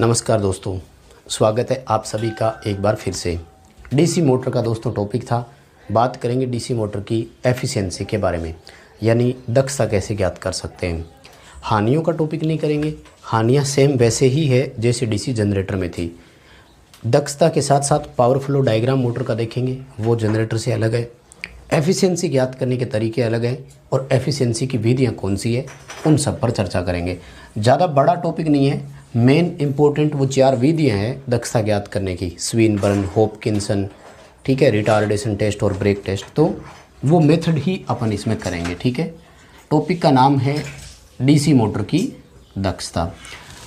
नमस्कार दोस्तों, स्वागत है आप सभी का एक बार फिर से। डीसी मोटर का दोस्तों टॉपिक था। बात करेंगे डीसी मोटर की एफिशिएंसी के बारे में, यानी दक्षता कैसे ज्ञात कर सकते हैं। हानियों का टॉपिक नहीं करेंगे, हानियां सेम वैसे ही है जैसे डीसी जनरेटर में थी। दक्षता के साथ साथ पावर फ्लो डायग्राम मोटर का देखेंगे, वो जनरेटर से अलग है। एफिशिएंसी ज्ञात करने के तरीके अलग हैं और एफिशिएंसी की विधियाँ कौन सी है, उन सब पर चर्चा करेंगे। ज़्यादा बड़ा टॉपिक नहीं है, मेन इंपॉर्टेंट वो 4 विधियाँ हैं दक्षता ज्ञात करने की। स्विनबर्न, हॉपकिंसन, ठीक है, रिटार्डेशन टेस्ट और ब्रेक टेस्ट, तो वो मेथड ही अपन इसमें करेंगे। ठीक है, टॉपिक का नाम है डीसी मोटर की दक्षता।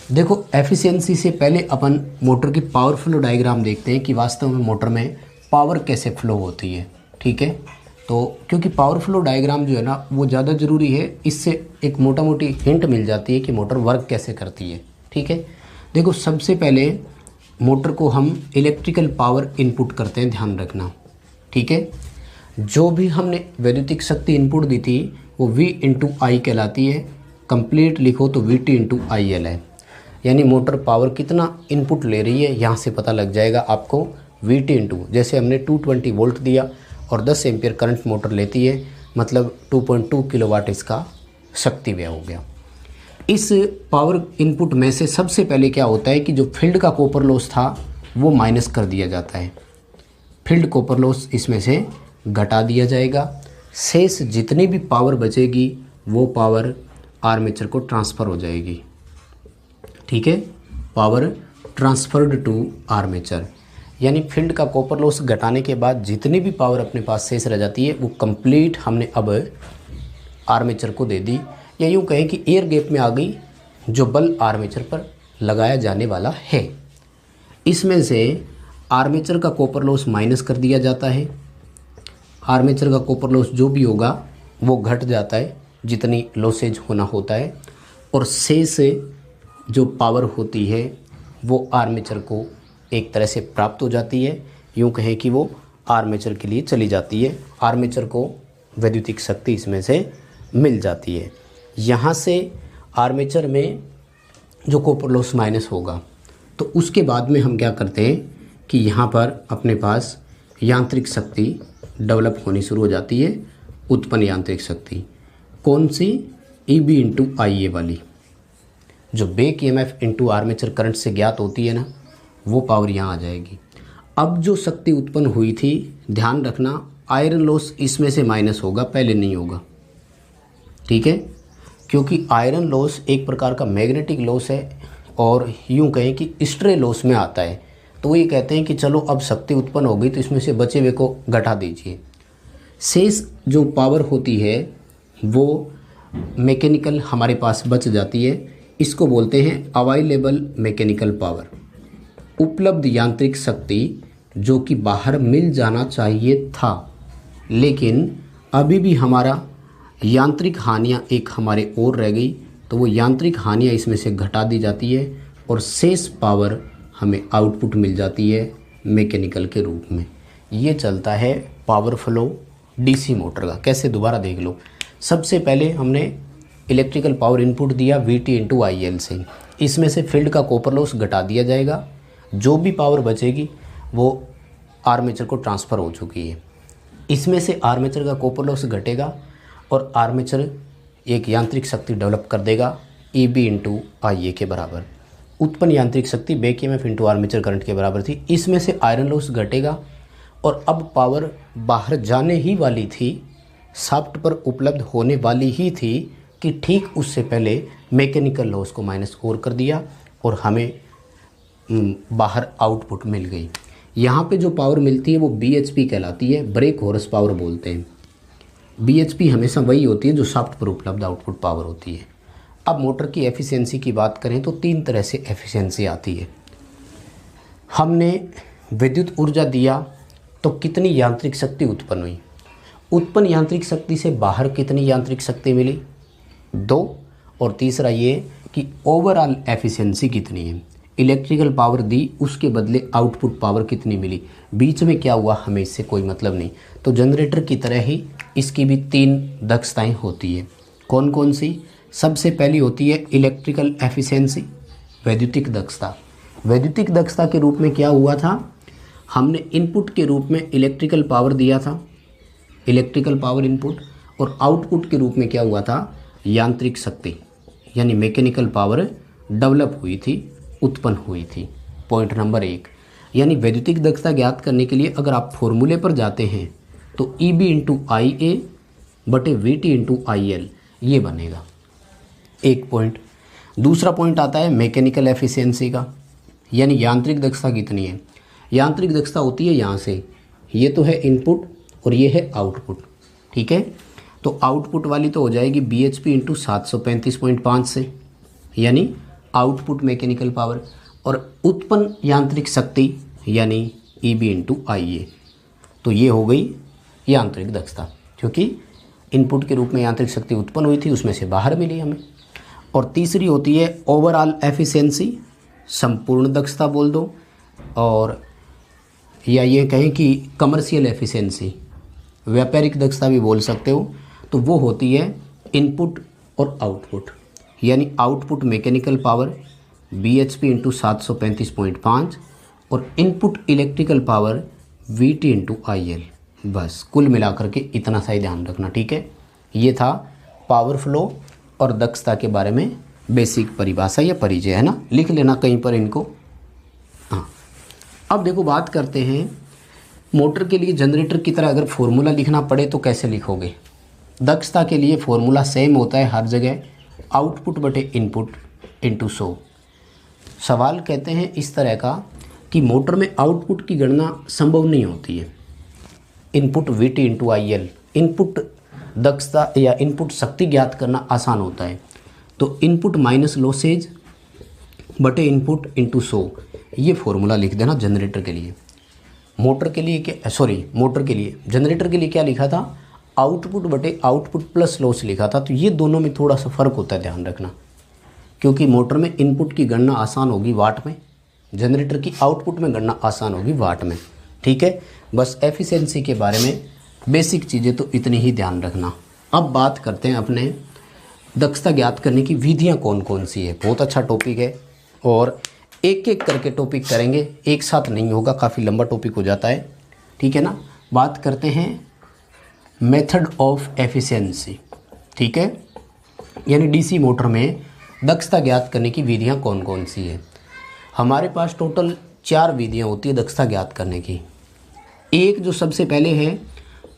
देखो, एफिशिएंसी से पहले अपन मोटर की पावर फ्लो डायग्राम देखते हैं कि वास्तव में मोटर में पावर कैसे फ्लो होती है। ठीक है, तो क्योंकि पावर फ्लो डायग्राम जो है ना वो ज़्यादा ज़रूरी है, इससे एक मोटा मोटी हिंट मिल जाती है कि मोटर वर्क कैसे करती है। ठीक है, देखो सबसे पहले मोटर को हम इलेक्ट्रिकल पावर इनपुट करते हैं, ध्यान रखना। ठीक है, जो भी हमने वैद्युतिक शक्ति इनपुट दी थी वो V इंटू आई कहलाती है। कंप्लीट लिखो तो VT इंटू IL है, यानी मोटर पावर कितना इनपुट ले रही है यहाँ से पता लग जाएगा आपको। VT इंटू, जैसे हमने 220 वोल्ट दिया और 10 एम्पियर करंट मोटर लेती है, मतलब 2.2 किलोवाट इसका शक्ति व्यय हो गया। इस पावर इनपुट में से सबसे पहले क्या होता है कि जो फील्ड का कॉपर लॉस था वो माइनस कर दिया जाता है। फील्ड कॉपर लॉस इसमें से घटा दिया जाएगा। शेष जितनी भी पावर बचेगी वो पावर आर्मेचर को ट्रांसफ़र हो जाएगी। ठीक है, पावर ट्रांसफर्ड टू आर्मेचर, यानी फील्ड का कॉपर लॉस घटाने के बाद जितनी भी पावर अपने पास शेष रह जाती है वो कंप्लीट हमने अब आर्मेचर को दे दी, या यूँ कहें कि एयर गैप में आ गई जो बल आर्मेचर पर लगाया जाने वाला है। इसमें से आर्मेचर का कॉपर लॉस माइनस कर दिया जाता है। आर्मेचर का कॉपर लॉस जो भी होगा वो घट जाता है जितनी लॉसेज होना होता है, और शेष जो पावर होती है वो आर्मेचर को एक तरह से प्राप्त हो जाती है। यूँ कहें कि वो आर्मेचर के लिए चली जाती है, आर्मेचर को वैद्युतिक शक्ति इसमें से मिल जाती है। यहाँ से आर्मेचर में जो कॉपर लॉस माइनस होगा तो उसके बाद में हम क्या करते हैं कि यहाँ पर अपने पास यांत्रिक शक्ति डेवलप होनी शुरू हो जाती है। उत्पन्न यांत्रिक शक्ति कौन सी? EB इंटू IA वाली, जो back EMF into armature current से ज्ञात होती है ना, वो पावर यहाँ आ जाएगी। अब जो शक्ति उत्पन्न हुई थी, ध्यान रखना, आयरन लॉस इसमें से माइनस होगा, पहले नहीं होगा। ठीक है, क्योंकि आयरन लॉस एक प्रकार का मैग्नेटिक लॉस है और यूँ कहें कि स्ट्रे लॉस में आता है। तो वो ये कहते हैं कि चलो अब शक्ति उत्पन्न हो गई तो इसमें से बचे हुए को घटा दीजिए। शेष जो पावर होती है वो मैकेनिकल हमारे पास बच जाती है। इसको बोलते हैं अवेलेबल मैकेनिकल पावर, उपलब्ध यांत्रिक शक्ति जो कि बाहर मिल जाना चाहिए था, लेकिन अभी भी हमारा यांत्रिक हानियाँ एक हमारे और रह गई, तो वो यांत्रिक हानियाँ इसमें से घटा दी जाती है और शेष पावर हमें आउटपुट मिल जाती है मैकेनिकल के रूप में। ये चलता है पावर फ्लो डीसी मोटर का। कैसे, दोबारा देख लो। सबसे पहले हमने इलेक्ट्रिकल पावर इनपुट दिया VT इंटू IL से, इसमें से फील्ड का कॉपर लॉस घटा दिया जाएगा, जो भी पावर बचेगी वो आर्मेचर को ट्रांसफ़र हो चुकी है। इसमें से आर्मेचर का कॉपर लॉस घटेगा और आर्मेचर एक यांत्रिक शक्ति डेवलप कर देगा EB इंटू IA के बराबर। उत्पन्न यांत्रिक शक्ति back EMF into armature current के बराबर थी। इसमें से आयरन लॉस घटेगा और अब पावर बाहर जाने ही वाली थी, शाफ्ट पर उपलब्ध होने वाली ही थी कि ठीक उससे पहले मैकेनिकल लॉस को माइनस और कर दिया और हमें बाहर आउटपुट मिल गई। यहाँ पे जो पावर मिलती है वो BHP कहलाती है, ब्रेक हॉर्स पावर बोलते हैं। BHP हमेशा वही होती है जो शाफ्ट पर उपलब्ध आउटपुट पावर होती है। अब मोटर की एफिशिएंसी की बात करें तो 3 तरह से एफिशिएंसी आती है। हमने विद्युत ऊर्जा दिया तो कितनी यांत्रिक शक्ति उत्पन्न हुई, उत्पन्न यांत्रिक शक्ति से बाहर कितनी यांत्रिक शक्ति मिली, 2, और तीसरा ये कि ओवरऑल एफिशिएंसी कितनी है। इलेक्ट्रिकल पावर दी, उसके बदले आउटपुट पावर कितनी मिली, बीच में क्या हुआ हमें इससे कोई मतलब नहीं। तो जनरेटर की तरह ही इसकी भी 3 दक्षताएं होती है। कौन कौन सी? सबसे पहली होती है इलेक्ट्रिकल एफिशिएंसी, वैद्युतिक दक्षता। वैद्युतिक दक्षता के रूप में क्या हुआ था, हमने इनपुट के रूप में इलेक्ट्रिकल पावर दिया था, इलेक्ट्रिकल पावर इनपुट, और आउटपुट के रूप में क्या हुआ था, यांत्रिक शक्ति यानी मैकेनिकल पावर डेवलप हुई थी, उत्पन्न हुई थी। पॉइंट नंबर 1, यानी वैद्युतिक दक्षता ज्ञात करने के लिए अगर आप फॉर्मूले पर जाते हैं तो EB इंटू IA बटे VT इंटू IL ये बनेगा, एक पॉइंट। दूसरा पॉइंट आता है मैकेनिकल एफिशिएंसी का, यानी यांत्रिक दक्षता कितनी है। यांत्रिक दक्षता होती है यहाँ से, ये तो है इनपुट और ये है आउटपुट, ठीक है। तो आउटपुट वाली तो हो जाएगी BHP इंटू 735.5 से, यानी आउटपुट मैकेनिकल पावर, और उत्पन्न यांत्रिक शक्ति यानी EB इंटू IA। तो ये हो गई यांत्रिक दक्षता, क्योंकि इनपुट के रूप में यांत्रिक शक्ति उत्पन्न हुई थी, उसमें से बाहर मिली हमें। और तीसरी होती है ओवरऑल एफिशिएंसी, संपूर्ण दक्षता बोल दो, और या ये कहें कि कमर्शियल एफिशिएंसी, व्यापारिक दक्षता भी बोल सकते हो। तो वो होती है इनपुट और आउटपुट, यानी output mechanical power BHP into 735.5 और input electrical power VT into IL। बस कुल मिलाकर के इतना सा ही ध्यान रखना, ठीक है। ये था पावर फ्लो और दक्षता के बारे में बेसिक परिभाषा या परिचय, है ना, लिख लेना कहीं पर इनको। हाँ, अब देखो बात करते हैं मोटर के लिए जनरेटर की तरह अगर फॉर्मूला लिखना पड़े तो कैसे लिखोगे। दक्षता के लिए फॉर्मूला सेम होता है हर जगह, आउटपुट बटे इनपुट इंटू 100। सवाल कहते हैं इस तरह का कि मोटर में आउटपुट की गणना संभव नहीं होती है, input VT into IL, input दक्षता या इनपुट शक्ति ज्ञात करना आसान होता है। तो इनपुट माइनस लॉसेज बटे इनपुट इंटू 100 ये फॉर्मूला लिख देना जनरेटर के लिए। मोटर के लिए क्या, मोटर के लिए, जनरेटर के लिए क्या लिखा था, आउटपुट बटे आउटपुट प्लस लॉस लिखा था। तो ये दोनों में थोड़ा सा फ़र्क होता है, ध्यान रखना, क्योंकि मोटर में इनपुट की गणना आसान होगी वाट में, जनरेटर की आउटपुट में गणना आसान होगी वाट में, ठीक है। बस एफिशिएंसी के बारे में बेसिक चीज़ें तो इतनी ही ध्यान रखना। अब बात करते हैं अपने दक्षता ज्ञात करने की विधियाँ कौन कौन सी है। बहुत अच्छा टॉपिक है और एक एक करके टॉपिक करेंगे, एक साथ नहीं होगा, काफ़ी लंबा टॉपिक हो जाता है, ठीक है ना। बात करते हैं मेथड ऑफ एफिशिएंसी, ठीक है, यानी डीसी मोटर में दक्षता ज्ञात करने की विधियां कौन कौन सी है। हमारे पास टोटल 4 विधियां होती है दक्षता ज्ञात करने की। एक जो सबसे पहले है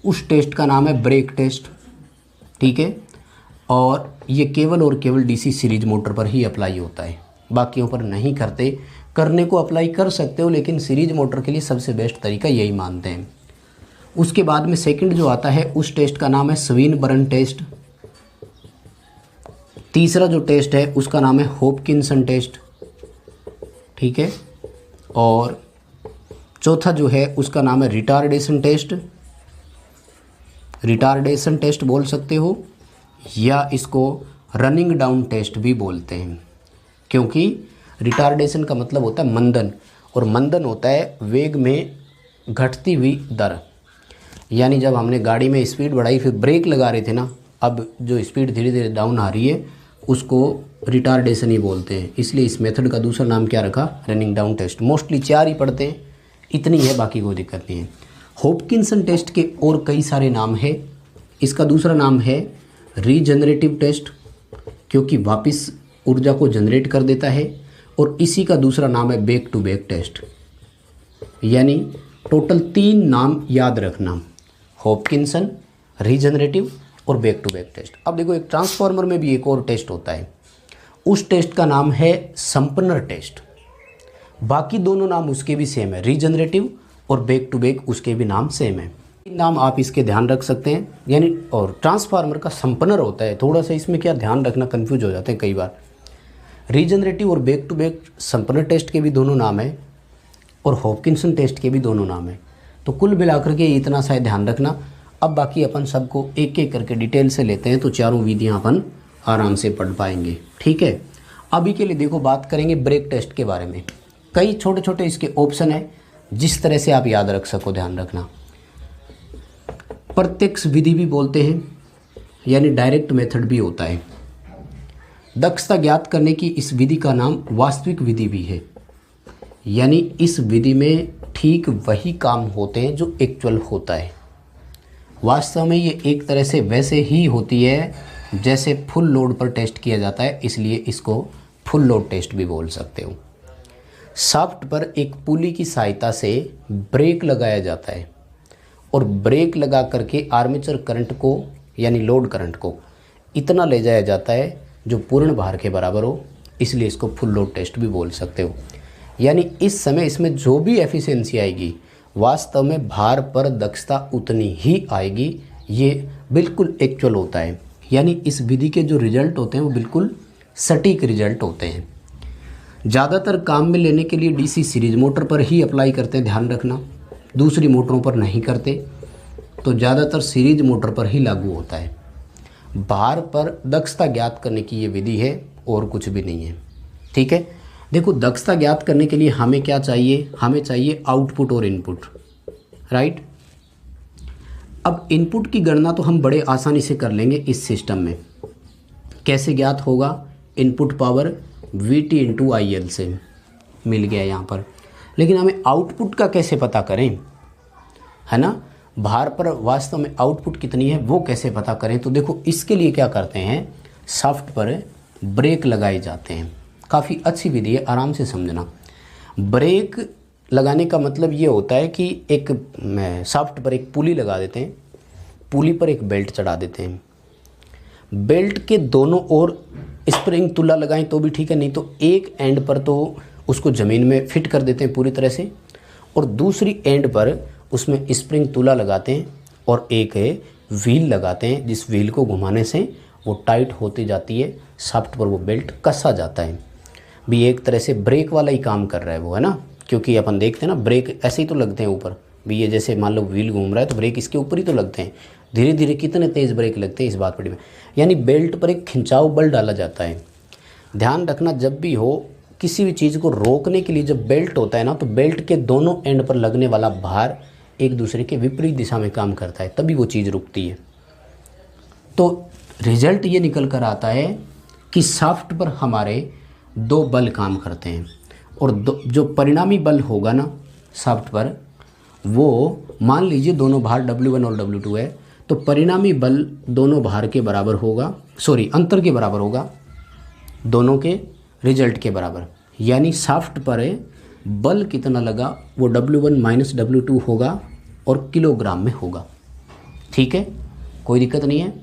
उस टेस्ट का नाम है ब्रेक टेस्ट, ठीक है, और ये केवल और केवल डीसी सीरीज मोटर पर ही अप्लाई होता है, बाकियों पर नहीं करते। करने को अप्लाई कर सकते हो, लेकिन सीरीज मोटर के लिए सबसे बेस्ट तरीका यही मानते हैं। उसके बाद में सेकंड जो आता है उस टेस्ट का नाम है स्विनबर्न टेस्ट। तीसरा जो टेस्ट है उसका नाम है हॉपकिंसन टेस्ट, ठीक है, और चौथा जो है उसका नाम है रिटार्डेशन टेस्ट। रिटार्डेशन टेस्ट बोल सकते हो या इसको रनिंग डाउन टेस्ट भी बोलते हैं, क्योंकि रिटार्डेशन का मतलब होता है मंदन, और मंदन होता है वेग में घटती हुई दर। यानी जब हमने गाड़ी में स्पीड बढ़ाई फिर ब्रेक लगा रहे थे ना, अब जो स्पीड धीरे धीरे डाउन आ रही है उसको रिटार्डेशन ही बोलते हैं। इसलिए इस मेथड का दूसरा नाम क्या रखा, रनिंग डाउन टेस्ट। मोस्टली 4 ही पढ़ते हैं, इतनी है, बाकी कोई दिक्कत नहीं है। हॉपकिंसन टेस्ट के और कई सारे नाम है। इसका दूसरा नाम है रीजनरेटिव टेस्ट, क्योंकि वापस ऊर्जा को जनरेट कर देता है, और इसी का दूसरा नाम है बैक टू बैक टेस्ट। यानी टोटल 3 नाम याद रखना, हॉपकिंसन, रीजनरेटिव और बैक टू बैक टेस्ट। अब देखो एक ट्रांसफार्मर में भी एक और टेस्ट होता है, उस टेस्ट का नाम है संपनर टेस्ट। बाकी दोनों नाम उसके भी सेम है, रीजनरेटिव और बैक टू बैक उसके भी नाम सेम है। नाम आप इसके ध्यान रख सकते हैं, यानी और ट्रांसफार्मर का संपनर होता है, थोड़ा सा इसमें क्या ध्यान रखना, कंफ्यूज हो जाते हैं कई बार। रीजनरेटिव और बैक टू बैक संपनर टेस्ट के भी दोनों नाम है और हॉपकिंसन टेस्ट के भी दोनों नाम है। तो कुल मिलाकर के इतना सा ध्यान रखना। अब बाकी अपन सबको एक एक करके डिटेल से लेते हैं, तो चारों विधियां अपन आराम से पढ़ पाएंगे, ठीक है। अभी के लिए देखो बात करेंगे ब्रेक टेस्ट के बारे में। कई छोटे छोटे इसके ऑप्शन है, जिस तरह से आप याद रख सको ध्यान रखना। प्रत्यक्ष विधि भी बोलते हैं, यानी डायरेक्ट मेथड भी होता है। दक्षता ज्ञात करने की इस विधि का नाम वास्तविक विधि भी है। यानी इस विधि में ठीक वही काम होते हैं जो एक्चुअल होता है। वास्तव में ये एक तरह से वैसे ही होती है जैसे फुल लोड पर टेस्ट किया जाता है, इसलिए इसको फुल लोड टेस्ट भी बोल सकते हो। शाफ्ट पर एक पुली की सहायता से ब्रेक लगाया जाता है और ब्रेक लगा करके आर्मेचर करंट को यानी लोड करंट को इतना ले जाया जाता है जो पूर्ण भार के बराबर हो, इसलिए इसको फुल लोड टेस्ट भी बोल सकते हो। यानी इस समय इसमें जो भी एफिशिएंसी आएगी वास्तव में भार पर दक्षता उतनी ही आएगी, ये बिल्कुल एक्चुअल होता है। यानी इस विधि के जो रिजल्ट होते हैं वो बिल्कुल सटीक रिजल्ट होते हैं। ज़्यादातर काम में लेने के लिए डीसी सीरीज मोटर पर ही अप्लाई करते हैं, ध्यान रखना, दूसरी मोटरों पर नहीं करते, तो ज़्यादातर सीरीज मोटर पर ही लागू होता है। भार पर दक्षता ज्ञात करने की ये विधि है और कुछ भी नहीं है। ठीक है, देखो दक्षता ज्ञात करने के लिए हमें क्या चाहिए, हमें चाहिए आउटपुट और इनपुट, राइट। अब इनपुट की गणना तो हम बड़े आसानी से कर लेंगे इस सिस्टम में। कैसे ज्ञात होगा, इनपुट पावर VT × IL से मिल गया यहाँ पर, लेकिन हमें आउटपुट का कैसे पता करें, है ना। भार पर वास्तव में आउटपुट कितनी है वो कैसे पता करें, तो देखो इसके लिए क्या करते हैं, शाफ्ट पर ब्रेक लगाए जाते हैं। काफ़ी अच्छी विधि है, आराम से समझना। ब्रेक लगाने का मतलब ये होता है कि एक शाफ्ट पर एक पुली लगा देते हैं, पुली पर एक बेल्ट चढ़ा देते हैं, बेल्ट के दोनों ओर स्प्रिंग तुला लगाएं तो भी ठीक है, नहीं तो एक एंड पर तो उसको ज़मीन में फिट कर देते हैं पूरी तरह से, और दूसरी एंड पर उसमें स्प्रिंग तुला लगाते हैं और एक व्हील लगाते हैं, जिस व्हील को घुमाने से वो टाइट होती जाती है, शाफ्ट पर वो बेल्ट कसा जाता है। भी एक तरह से ब्रेक वाला ही काम कर रहा है वो, है ना, क्योंकि अपन देखते हैं ना ब्रेक ऐसे ही तो लगते हैं ऊपर भी, ये जैसे मान लो व्हील घूम रहा है तो ब्रेक इसके ऊपर ही तो लगते हैं, धीरे धीरे कितने तेज़ ब्रेक लगते हैं इस बात पर। यानी बेल्ट पर एक खिंचाव बल डाला जाता है। ध्यान रखना, जब भी हो किसी भी चीज़ को रोकने के लिए जब बेल्ट होता है ना, तो बेल्ट के दोनों एंड पर लगने वाला भार एक दूसरे के विपरीत दिशा में काम करता है, तभी वो चीज़ रुकती है। तो रिजल्ट ये निकल कर आता है कि शाफ्ट पर हमारे दो बल काम करते हैं, और जो परिणामी बल होगा ना शाफ्ट पर, वो मान लीजिए दोनों भार W1 और W2 है, तो परिणामी बल दोनों भार के बराबर होगा, अंतर के बराबर होगा, दोनों के रिजल्ट के बराबर। यानी शाफ्ट पर बल कितना लगा वो W1 - W2 होगा और किलोग्राम में होगा। ठीक है, कोई दिक्कत नहीं है।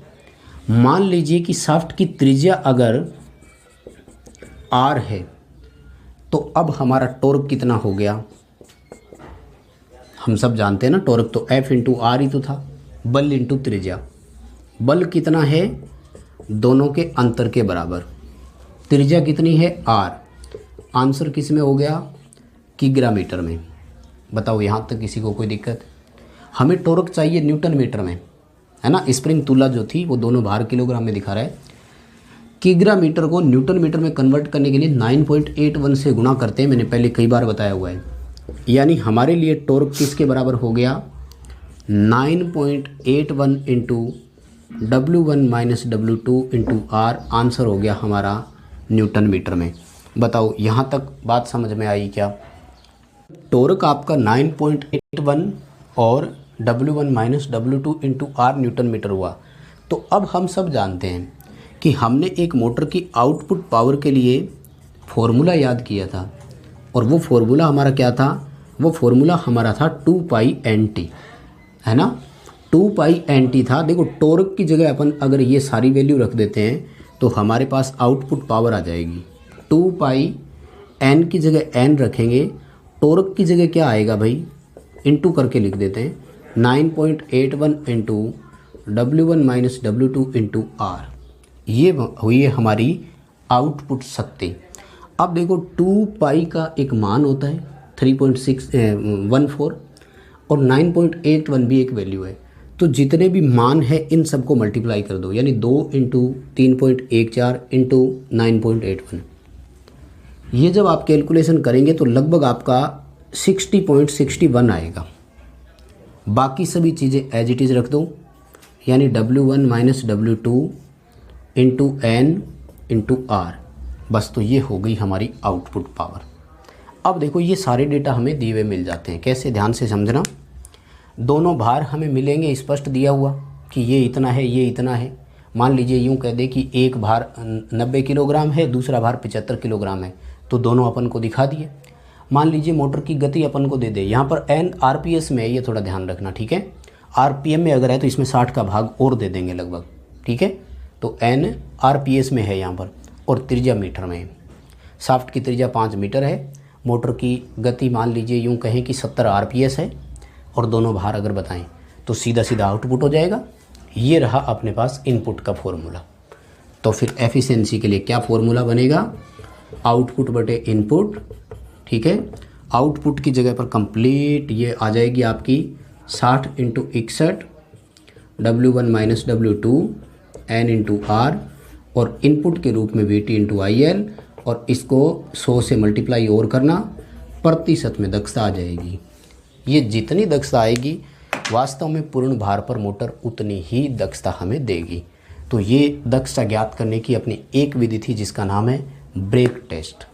मान लीजिए कि शाफ्ट की त्रिज्या अगर R है, तो अब हमारा टॉर्क कितना हो गया, हम सब जानते हैं ना, टॉर्क तो F × R ही तो था, बल इंटू त्रिज्या। बल कितना है, दोनों के अंतर के बराबर। त्रिज्या कितनी है, R। आंसर किस में हो गया, किग्रामीटर में। बताओ यहाँ तक किसी को कोई दिक्कत। हमें टॉर्क चाहिए न्यूटन मीटर में, है ना। स्प्रिंग तुला जो थी वो दोनों भार किलोग्राम में दिखा रहा है। किग्रामीटर को न्यूटन मीटर में कन्वर्ट करने के लिए 9.81 से गुणा करते हैं, मैंने पहले कई बार बताया हुआ है। यानी हमारे लिए टॉर्क किसके बराबर हो गया, 9.81 × W1 - W2 × R। आंसर हो गया हमारा न्यूटन मीटर में। बताओ यहाँ तक बात समझ में आई क्या। टॉर्क आपका 9.81 और W1 - W2 × R Newton metre हुआ। तो अब हम सब जानते हैं कि हमने एक मोटर की आउटपुट पावर के लिए फॉर्मूला याद किया था, और वो फॉर्मूला हमारा क्या था, वो फॉर्मूला हमारा था 2πNT, है ना। 2πNT था। देखो टॉर्क की जगह अपन अगर ये सारी वैल्यू रख देते हैं तो हमारे पास आउटपुट पावर आ जाएगी। 2πN की जगह N रखेंगे, टॉर्क की जगह क्या आएगा भाई, इंटू करके लिख देते हैं, 9.81 × W1 - W2 × R। ये हुई है हमारी आउटपुट शक्ति। अब देखो 2π का एक मान होता है 3.614 और 9.81 भी एक वैल्यू है। तो जितने भी मान है इन सबको मल्टीप्लाई कर दो, यानी 2 × 3.14 × 9.81। ये जब आप कैलकुलेशन करेंगे तो लगभग आपका 60.61 आएगा। बाकी सभी चीज़ें एज इट इज़ रख दो, यानी W1 - W2 × N × R। बस, तो ये हो गई हमारी आउटपुट पावर। अब देखो ये सारे डेटा हमें दिए हुए मिल जाते हैं। कैसे, ध्यान से समझना। दोनों भार हमें मिलेंगे, स्पष्ट दिया हुआ कि ये इतना है, ये इतना है। मान लीजिए यूँ कह दे कि एक भार 90 किलोग्राम है, दूसरा भार 75 किलोग्राम है, तो दोनों अपन को दिखा दिए। मान लीजिए मोटर की गति अपन को दे दे, यहाँ पर n RPS में है, ये थोड़ा ध्यान रखना, ठीक है। RPM में अगर है तो इसमें 60 का भाग और दे देंगे लगभग, ठीक है। तो n RPS में है यहाँ पर, और त्रिज्या मीटर में है। शाफ्ट की त्रिज्या 5 मीटर है। मोटर की गति मान लीजिए यूँ कहें कि 70 RPS है, और दोनों भार अगर बताएं तो सीधा सीधा आउटपुट हो जाएगा। ये रहा अपने पास इनपुट का फॉर्मूला। तो फिर एफिशिएंसी के लिए क्या फॉर्मूला बनेगा, आउटपुट बटे इनपुट, ठीक है। आउटपुट की जगह पर कंप्लीट ये आ जाएगी आपकी 60 × 61 W1 - W2 N × R, और इनपुट के रूप में VT × IL, और इसको 100 से मल्टीप्लाई और करना, प्रतिशत में दक्षता आ जाएगी। ये जितनी दक्षता आएगी वास्तव में पूर्ण भार पर मोटर उतनी ही दक्षता हमें देगी। तो ये दक्षता ज्ञात करने की अपनी एक विधि थी जिसका नाम है ब्रेक टेस्ट।